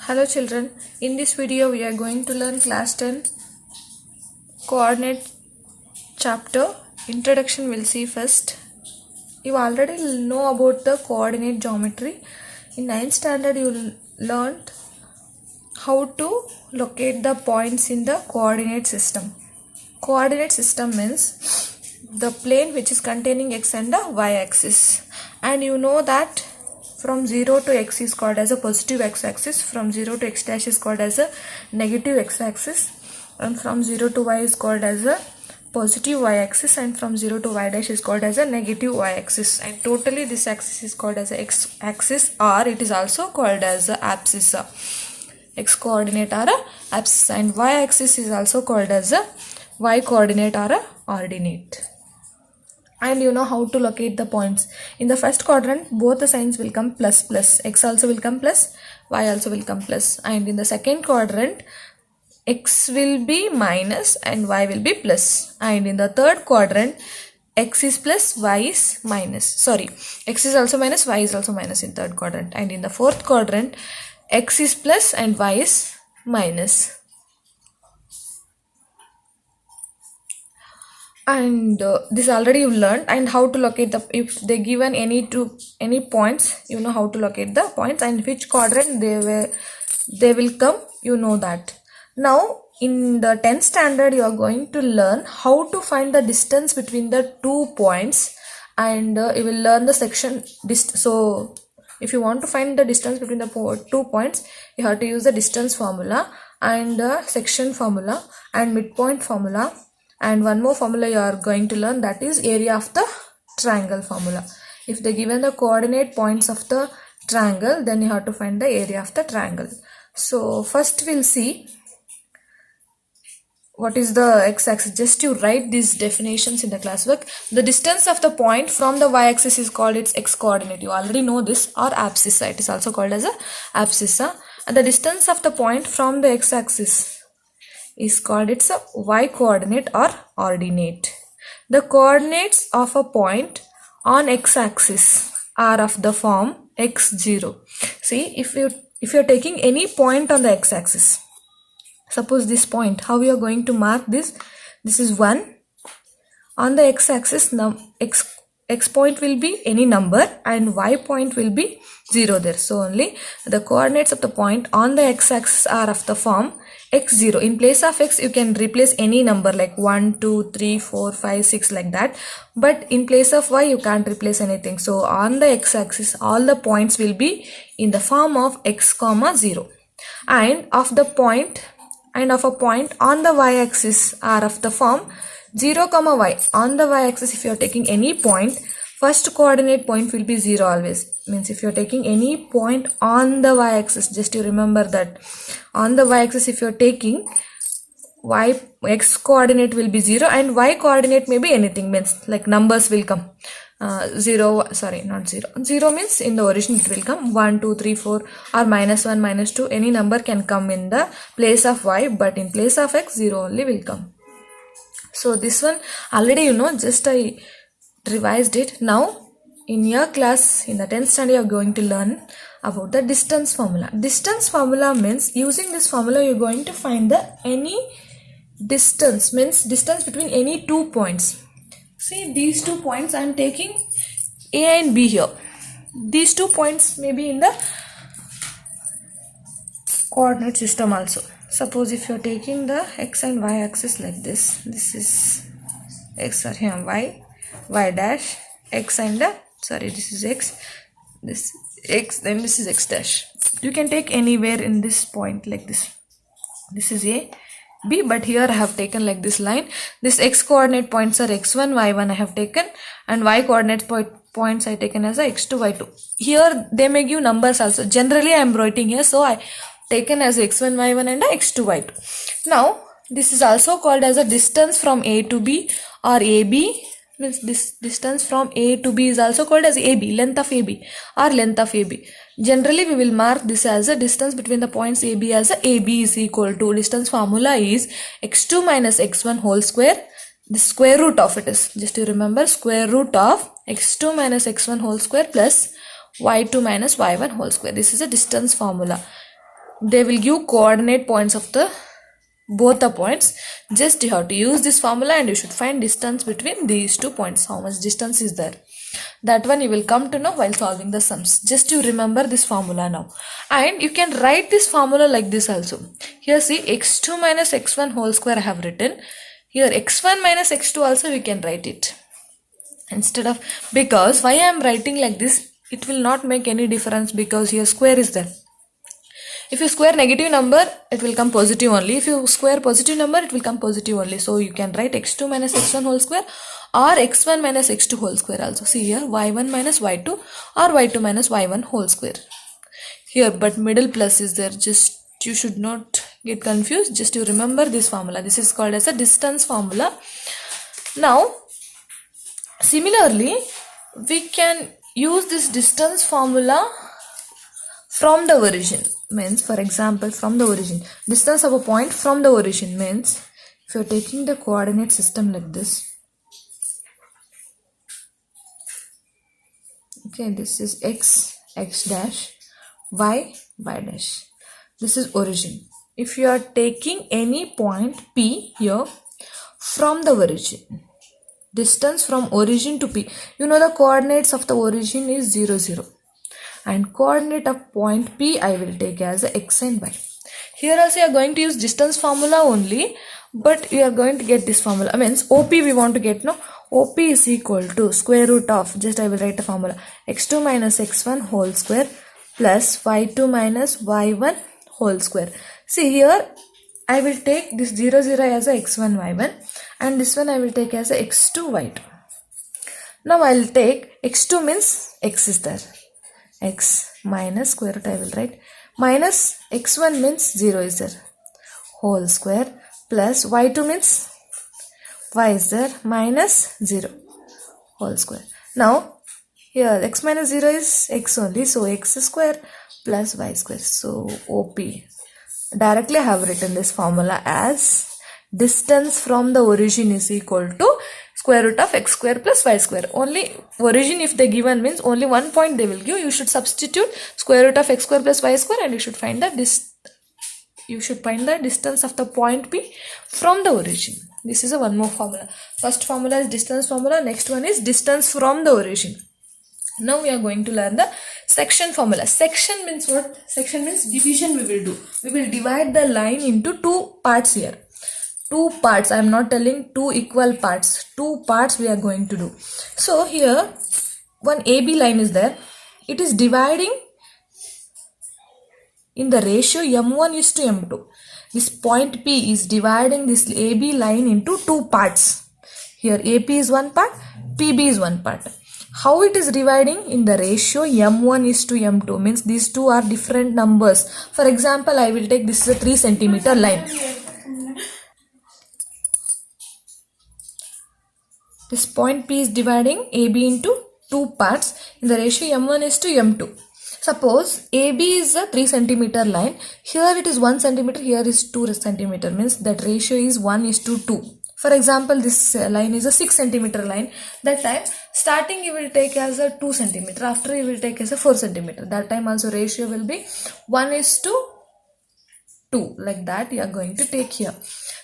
Hello children, in this video we are going to learn class 10 coordinate chapter. Introduction we'll see first. You already know about the coordinate geometry. In 9th standard you learned how to locate the points in the coordinate system. Coordinate system means the plane which is containing x and the y axis, and you know that from 0 to x is called as a positive x-axis, from 0 to x dash is called as a negative x-axis, and from 0 to y is called as a positive y-axis, and from 0 to y dash is called as a negative y-axis, and totally this axis is called as a x-axis, or it is also called as a abscissa. X coordinate or a abscissa, and y-axis is also called as a y coordinate or a ordinate. And you know how to locate the points. In the first quadrant, both the signs will come plus plus. X also will come plus, y also will come plus. And in the second quadrant, x will be minus and y will be plus. And in the third quadrant, x is plus, y is minus. Sorry, x is also minus, y is also minus in third quadrant. And in the fourth quadrant, x is plus and y is minus. And this already you learned. And how to locate the, if they given any points, you know how to locate the points, and which quadrant they will come, you know that. Now in the 10th standard you are going to learn how to find the distance between the 2 points, and you will learn the section so if you want to find the distance between the 2 points, you have to use the distance formula and the section formula and midpoint formula. And one more formula you are going to learn, that is area of the triangle formula. If they given the coordinate points of the triangle, then you have to find the area of the triangle. So first we'll see what is the x-axis. Just you write these definitions in the classwork. The distance of the point from the y-axis is called its x-coordinate. You already know this, or abscissa. It is also called as a abscissa. And the distance of the point from the x-axis is called its a y coordinate or ordinate. The coordinates of a point on x-axis are of the form x0. See, if you're taking any point on the x-axis, suppose this point, how we are going to mark this? This is 1. On the x-axis, x point will be any number and y point will be 0 there. So only the coordinates of the point on the x-axis are of the form x0. In place of x you can replace any number like 1, 2, 3, 4, 5, 6 like that, but in place of y you can't replace anything. So on the x-axis all the points will be in the form of x comma 0, and of a point on the y-axis are of the form 0 comma y. On the y-axis if you are taking any point, first coordinate point will be 0 always. Means if you are taking any point on the y-axis, just you remember that on the y-axis if you are taking x coordinate will be 0 and y coordinate may be anything, means like numbers will come. 0 means in the origin it will come 1, 2, 3, 4 or minus 1, minus 2, any number can come in the place of y, but in place of x 0 only will come. So this one already you know, just I revised it. Now in your class in the 10th standard you are going to learn about the distance formula. Distance formula means using this formula you are going to find the any distance, means distance between any 2 points. See these 2 points, I am taking A and B here. These 2 points may be in the coordinate system also. Suppose if you are taking the x and y axis like this, this is x or here y dash, x and this is x, this x, then this is x dash. You can take anywhere in this point like this. This is A, B, but here I have taken like this line. This x coordinate points are x1, y1 I have taken, and y coordinate points I taken as a x2, y2. Here they may give numbers also. Generally I am writing here, so I taken as x1, y1 and a x2, y2. Now this is also called as a distance from A to B, or AB. Means this distance from A to B is also called as AB, length of AB or length of AB. Generally we will mark this as a distance between the points AB as a AB is equal to, distance formula is x2 minus x1 whole square. The square root of it is, just to remember, square root of x2 minus x1 whole square plus y2 minus y1 whole square. This is a distance formula. they will give coordinate points of the both the points. Just you have to use this formula and you should find distance between these 2 points. How much distance is there? That one you will come to know while solving the sums. Just you remember this formula now. And you can write this formula like this also. Here see, x2 minus x1 whole square I have written. Here x1 minus x2 also we can write it. Instead of, because why I am writing like this, it will not make any difference because here square is there. If you square negative number, it will come positive only. If you square positive number, it will come positive only. So you can write x2 minus x1 whole square or x1 minus x2 whole square also. See here, y1 minus y2 or y2 minus y1 whole square. Here, but middle plus is there. Just you should not get confused. Just you remember this formula. This is called as a distance formula. Now, similarly, we can use this distance formula from the origin. Means, for example, from the origin, distance of a point from the origin means, if you are taking the coordinate system like this, okay, this is x dash, y dash. This is origin. If you are taking any point P here from the origin, distance from origin to P, you know the coordinates of the origin is 0, 0. And coordinate of point P I will take as x and y. Here also you are going to use distance formula only, but you are going to get this formula. Means OP we want to get, no? OP is equal to square root of, just I will write the formula, x2 minus x1 whole square plus y2 minus y1 whole square. See here, I will take this 0, 0 as a x1, y1 and this one I will take as a x2, y2. Now I will take x2 means x is there. X minus square root I will write minus x1 means 0 is there whole square plus y2 means y is there minus 0 whole square. Now here x minus 0 is x only, so x square plus y square. So OP, directly I have written this formula as distance from the origin is equal to square root of x square plus y square. Only origin if they given means only one point they will give. You should substitute square root of x square plus y square and you should find the distance of the point P from the origin. This is a one more formula. First formula is distance formula. Next one is distance from the origin. Now we are going to learn the section formula. Section means what? Section means division we will do. We will divide the line into 2 parts here. 2 parts. I am not telling 2 equal parts. 2 parts we are going to do. So here one AB line is there. It is dividing in the ratio m1 is to m2. This point P is dividing this AB line into 2 parts. Here AP is one part, PB is one part. How it is dividing? In the ratio m1 is to m2. Means these two are different numbers. For example, I will take this is a 3 centimeter line. This point P is dividing AB into 2 parts in the ratio m1 is to m2. Suppose AB is a 3 centimeter line. Here it is 1 centimeter, here is 2 centimeter. Means that ratio is 1 is to 2. For example, this line is a 6 centimeter line. That time, starting you will take as a 2 centimeter. After you will take as a 4 centimeter. That time also ratio will be 1 is to 2. Like that you are going to take here.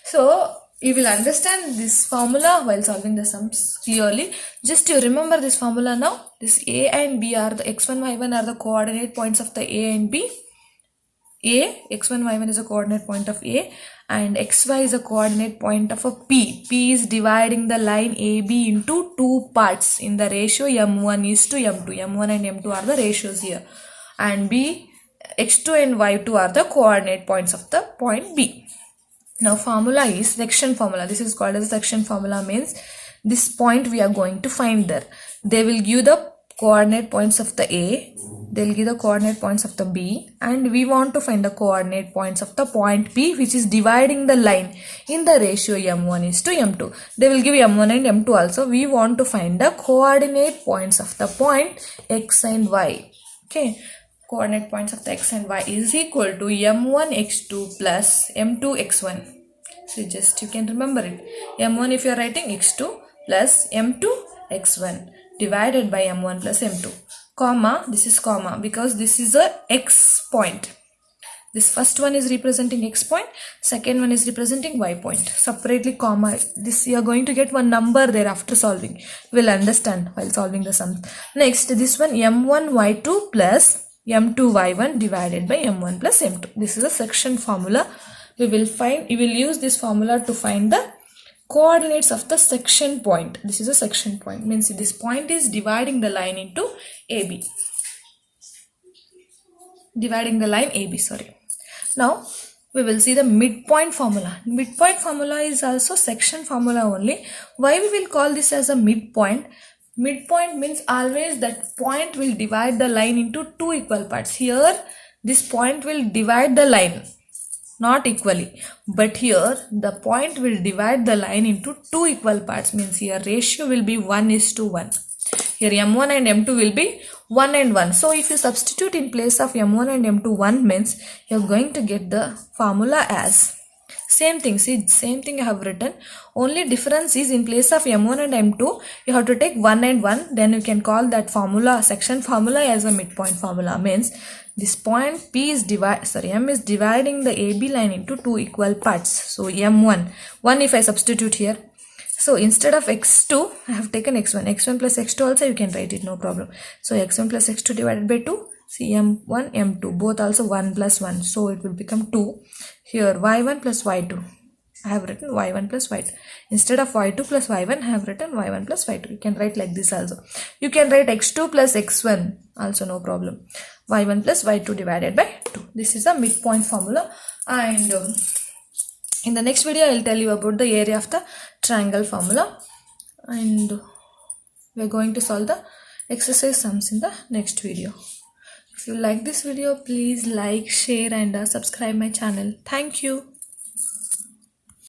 So, you will understand this formula while solving the sums clearly. Just you remember this formula now. This A and B are the x1, y1 are the coordinate points of the A and B. A, x1, y1 is a coordinate point of A and xy is a coordinate point of a P. P is dividing the line AB into 2 parts in the ratio m1 is to m2. m1 and m2 are the ratios here. And B, x2 and y2 are the coordinate points of the point B. Now formula is section formula. This is called as section formula, means this point we are going to find there. They will give the coordinate points of the A, they will give the coordinate points of the B, and we want to find the coordinate points of the point P, which is dividing the line in the ratio m1 is to m2. They will give m1 and m2 also. We want to find the coordinate points of the point x and y. Okay. Coordinate points of the x and y is equal to m1 x2 plus m2 x1. So just you can remember it. m1 if you are writing x2 plus m2 x1 divided by m1 plus m2. Comma, this is comma because this is a x point. This first one is representing x point, second one is representing y point. Separately comma. This you are going to get one number there after solving. You will understand while solving the sum. Next, this one m1 y2 plus m2 y1 divided by m1 plus m2. This is a section formula. We will use this formula to find the coordinates of the section point. This is a section point. Means this point is dividing the line into AB. Dividing the line AB, sorry. Now, we will see the midpoint formula. Midpoint formula is also section formula only. Why we will call this as a midpoint? Midpoint means always that point will divide the line into two equal parts. Here, this point will divide the line, not equally. But here, the point will divide the line into two equal parts. Means here ratio will be 1:1. Here m1 and m2 will be 1 and 1. So if you substitute in place of m1 and m2 1 means you are going to get the formula as same thing. See, same thing I have written. Only difference is in place of m1 and m2 you have to take 1 and 1. Then you can call that formula, section formula, as a midpoint formula. Means this point m is dividing the AB line into two equal parts. So m1 if I substitute here. So instead of x2, I have taken x1. x1 plus x2 also you can write it, no problem. So x1 plus x2 divided by 2. See, m1, m2, both also 1 plus 1. So it will become 2. Here, y1 plus y2. I have written y1 plus y2. Instead of y2 plus y1, I have written y1 plus y2. You can write like this also. You can write x2 plus x1 also, no problem. y1 plus y2 divided by 2. This is a midpoint formula. And in the next video, I will tell you about the area of the triangle formula. And we are going to solve the exercise sums in the next video. If you like this video, please like, share and subscribe my channel. Thank you.